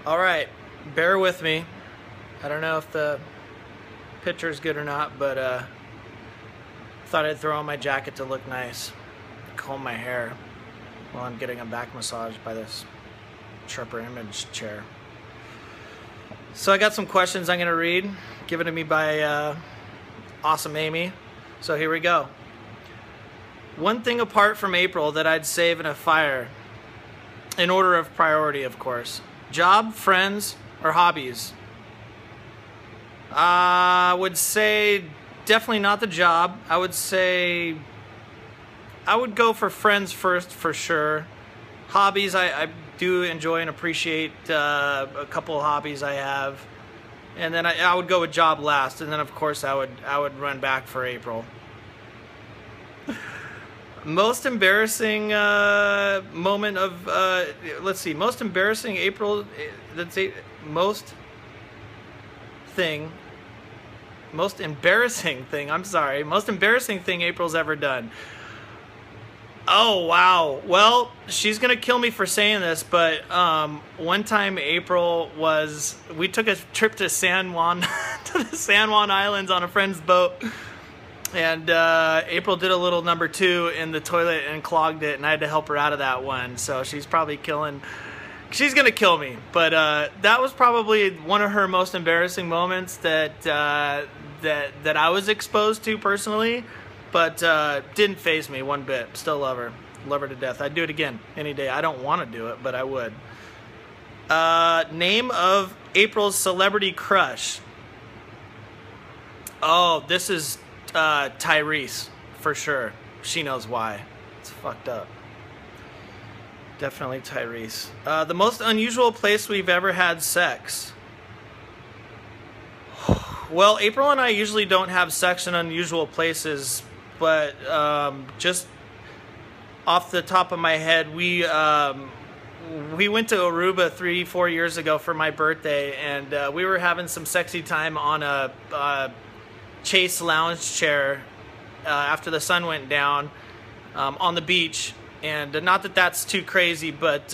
All right, bear with me. I don't know if the picture's good or not, but thought I'd throw on my jacket to look nice, comb my hair while I'm getting a back massage by this Sharper Image chair. So I got some questions I'm gonna read, given to me by Awesome Amy. So here we go. One thing apart from April that I'd save in a fire, in order of priority, of course. Job, friends, or hobbies? I would say definitely not the job. I would say I would go for friends first for sure. Hobbies, I do enjoy and appreciate a couple of hobbies I have. And then I would go with job last, and then of course I would run back for April. Most embarrassing moment of let's see, most embarrassing April. Let's see, most embarrassing thing. I'm sorry, most embarrassing thing April's ever done. Oh wow. Well, she's gonna kill me for saying this, but one time we took a trip to San Juan to the San Juan Islands on a friend's boat. And April did a little number 2 in the toilet and clogged it, and I had to help her out of that one. So she's probably she's gonna kill me. But that was probably one of her most embarrassing moments that I was exposed to personally. But didn't faze me one bit. Still love her to death. I'd do it again any day. I don't want to do it, but I would. Name of April's celebrity crush. Oh, this is Tyrese, for sure. She knows why. It's fucked up. Definitely Tyrese. The most unusual place we've ever had sex. Well, April and I usually don't have sex in unusual places, but just off the top of my head, we went to Aruba 3-4 years ago for my birthday, and we were having some sexy time on a Chase lounge chair after the sun went down on the beach. And not that that's too crazy, but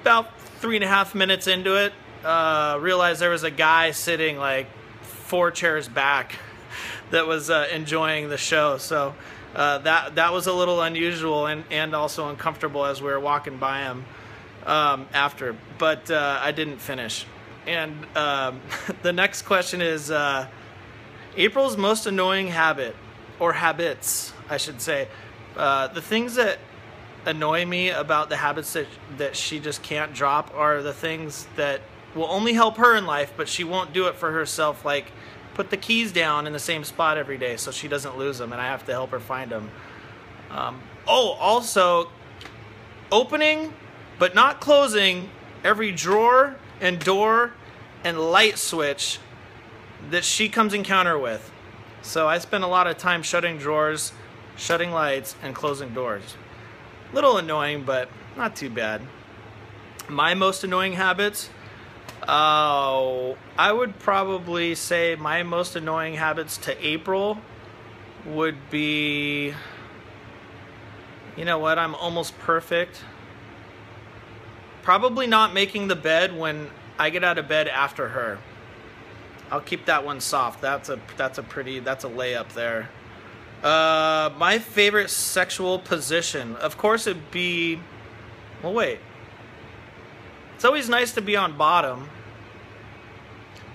about 3.5 minutes into it, realized there was a guy sitting like 4 chairs back that was enjoying the show. So that was a little unusual and also uncomfortable as we were walking by him after, but I didn't finish. And the next question is April's most annoying habit, or habits, I should say. The things that annoy me about the habits that she just can't drop are the things that will only help her in life, but she won't do it for herself, like put the keys down in the same spot every day so she doesn't lose them, and I have to help her find them. Also, opening but not closing every drawer and door and light switch that she comes encounter with. So I spend a lot of time shutting drawers, shutting lights, and closing doors. Little annoying, but not too bad. My most annoying habits? I would probably say my most annoying habits to April would be, you know what, I'm almost perfect. Probably not making the bed when I get out of bed after her. I'll keep that one soft. That's a layup there. My favorite sexual position, of course, it'd be, well, wait. It's always nice to be on bottom,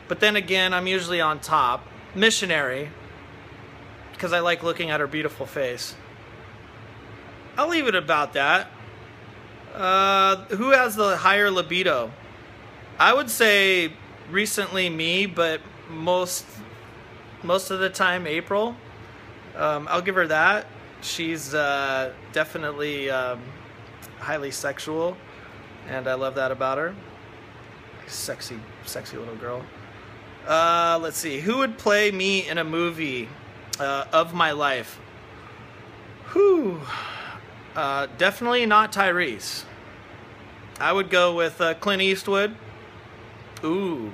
but then again, I'm usually on top. Missionary, because I like looking at her beautiful face. I'll leave it about that. Who has the higher libido? I would say recently me, but most of the time April. I'll give her that. She's definitely highly sexual, and I love that about her. Sexy little girl. Let's see. Who would play me in a movie of my life? Definitely not Tyrese. I would go with Clint Eastwood. Ooh.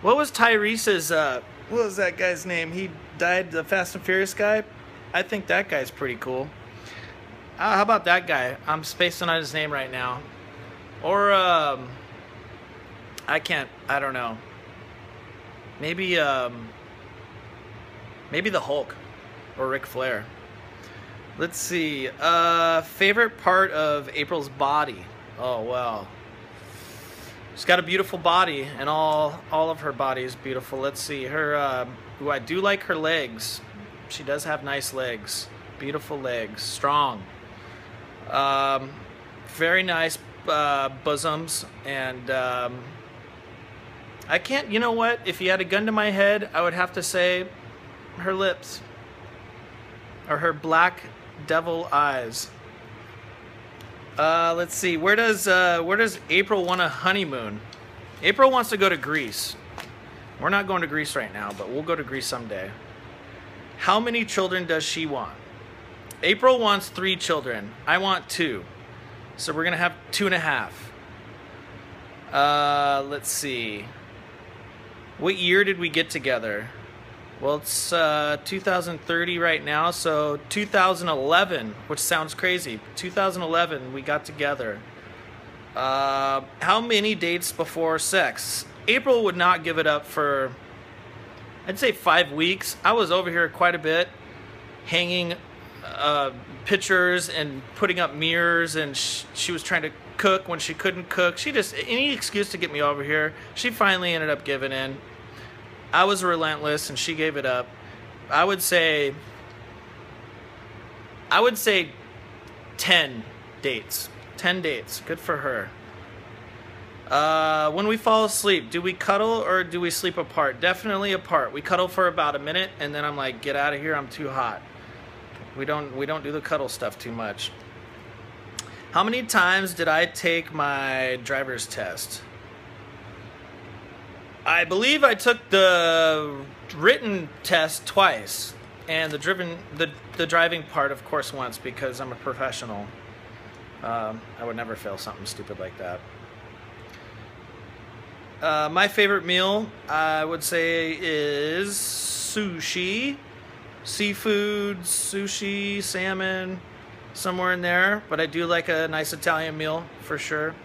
What was Tyrese's, what was that guy's name? He died, the Fast and Furious guy? I think that guy's pretty cool. How about that guy? I'm spacing on his name right now. Or, I don't know. Maybe maybe the Hulk or Ric Flair. Let's see. Favorite part of April's body. Oh, well. She's got a beautiful body, and all of her body is beautiful. Let's see. Her, ooh, I do like her legs. She does have nice legs. Beautiful legs. Strong. Very nice bosoms. And I can't, you know what? If you had a gun to my head, I would have to say her lips. Or her black devil eyes. Let's see. Where does April want a honeymoon? April wants to go to Greece. We're not going to Greece right now, but we'll go to Greece someday. How many children does she want? April wants 3 children. I want 2. So we're gonna have 2.5. Let's see. What year did we get together? Well, it's 2030 right now, so 2011, which sounds crazy. 2011, we got together. How many dates before sex? April would not give it up for, I'd say 5 weeks. I was over here quite a bit, hanging pictures and putting up mirrors, and she was trying to cook when she couldn't cook. She just, any excuse to get me over here. She finally ended up giving in. I was relentless, and she gave it up. I would say 10 dates. 10 dates. Good for her. When we fall asleep, do we cuddle or do we sleep apart? Definitely apart. We cuddle for about a minute, and then I'm like, get out of here, I'm too hot. We don't do the cuddle stuff too much. How many times did I take my driver's test? I believe I took the written test twice, and the driving part, of course, once, because I'm a professional. I would never fail something stupid like that. My favorite meal, I would say, is sushi. Seafood, sushi, salmon, somewhere in there. But I do like a nice Italian meal, for sure.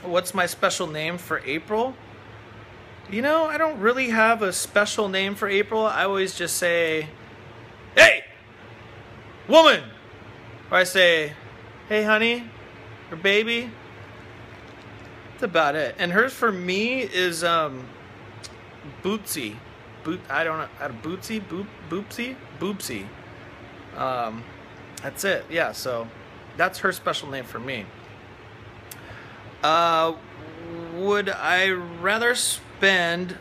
What's my special name for April? You know, I don't really have a special name for April. I always just say, hey, woman. Or I say, hey, honey, or baby. That's about it. And hers for me is Bootsy. I don't know how to Boopsy. That's it. Yeah, so that's her special name for me. Would I rather spend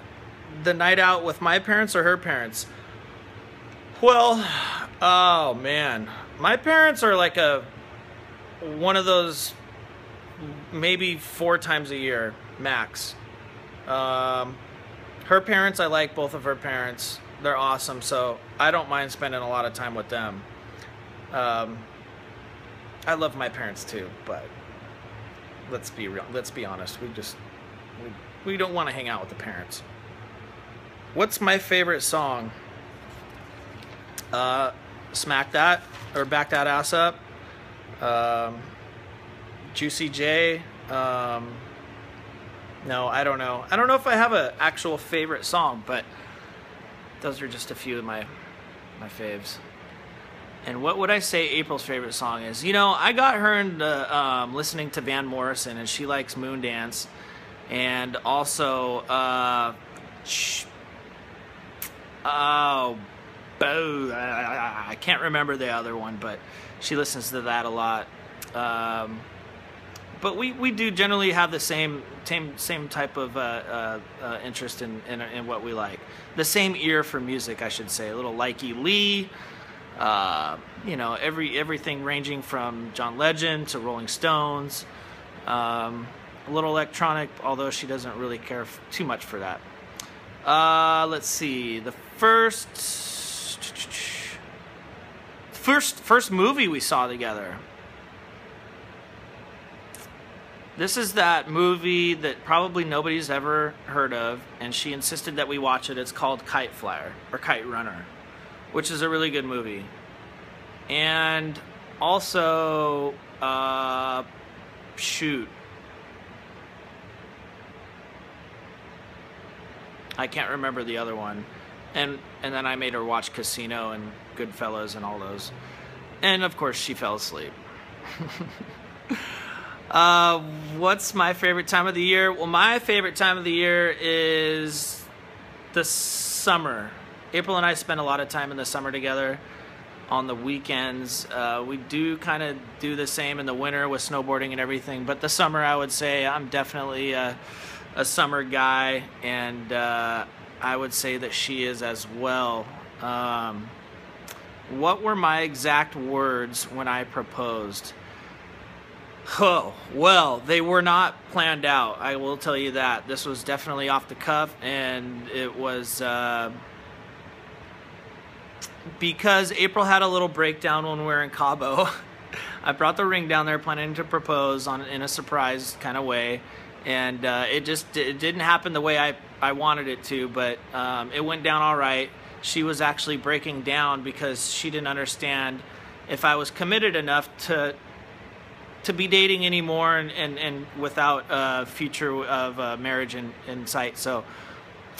the night out with my parents or her parents? Well, oh man, my parents are like one of those maybe 4 times a year max. Her parents, I like both of her parents. They're awesome, so I don't mind spending a lot of time with them. I love my parents too, but let's be real. Let's be honest. We don't want to hang out with the parents. What's my favorite song? Smack That or Back That Ass Up. Juicy J. No, I don't know. I don't know if I have an actual favorite song, but those are just a few of my faves. And what would I say April's favorite song is? You know, I got her into listening to Van Morrison, and she likes Moondance. And also, I can't remember the other one, but she listens to that a lot. But we do generally have the same type of interest in what we like. The same ear for music, I should say. A little likey Lee. You know, everything ranging from John Legend to Rolling Stones. A little electronic, although she doesn't really care too much for that. Let's see. The first movie we saw together. This is that movie that probably nobody's ever heard of, and she insisted that we watch it. It's called Kite Flyer, or Kite Runner, which is a really good movie. And also, shoot. I can't remember the other one. And then I made her watch Casino and Goodfellas and all those. And of course she fell asleep. What's my favorite time of the year? Well, my favorite time of the year is the summer. April and I spend a lot of time in the summer together on the weekends. We do kind of do the same in the winter with snowboarding and everything, but the summer, I would say I'm definitely a summer guy, and I would say that she is as well. What were my exact words when I proposed? Oh, well, they were not planned out. I will tell you that. This was definitely off the cuff, and it was because April had a little breakdown when we were in Cabo. I brought the ring down there planning to propose in a surprise kind of way, and it didn't happen the way I wanted it to, but it went down all right. She was actually breaking down because she didn't understand if I was committed enough to be dating anymore and without a future of marriage in sight. So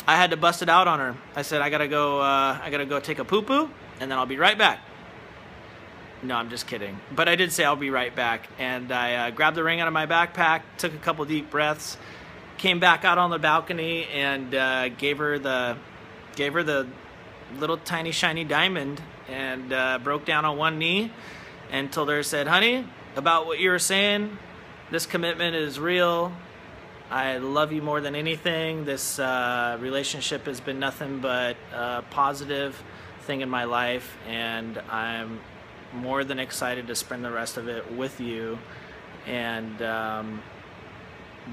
I had to bust it out on her. I said, I gotta go take a poo-poo, and then I'll be right back. No, I'm just kidding. But I did say I'll be right back. And I grabbed the ring out of my backpack, took a couple deep breaths, came back out on the balcony, and gave her the little tiny shiny diamond, and broke down on one knee and told her, said, honey, about what you were saying, this commitment is real. I love you more than anything. This relationship has been nothing but a positive thing in my life, and I'm more than excited to spend the rest of it with you. And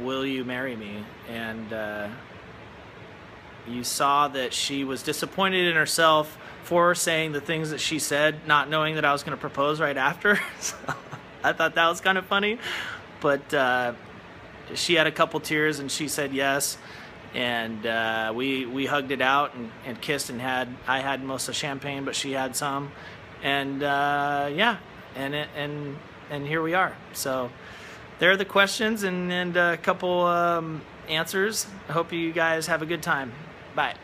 will you marry me? And you saw that she was disappointed in herself for saying the things that she said, not knowing that I was going to propose right after. So I thought that was kind of funny, but she had a couple tears and she said yes, and we hugged it out and kissed, and I had most of the champagne, but she had some, and yeah, and here we are. So there are the questions and a couple answers. I hope you guys have a good time. Bye.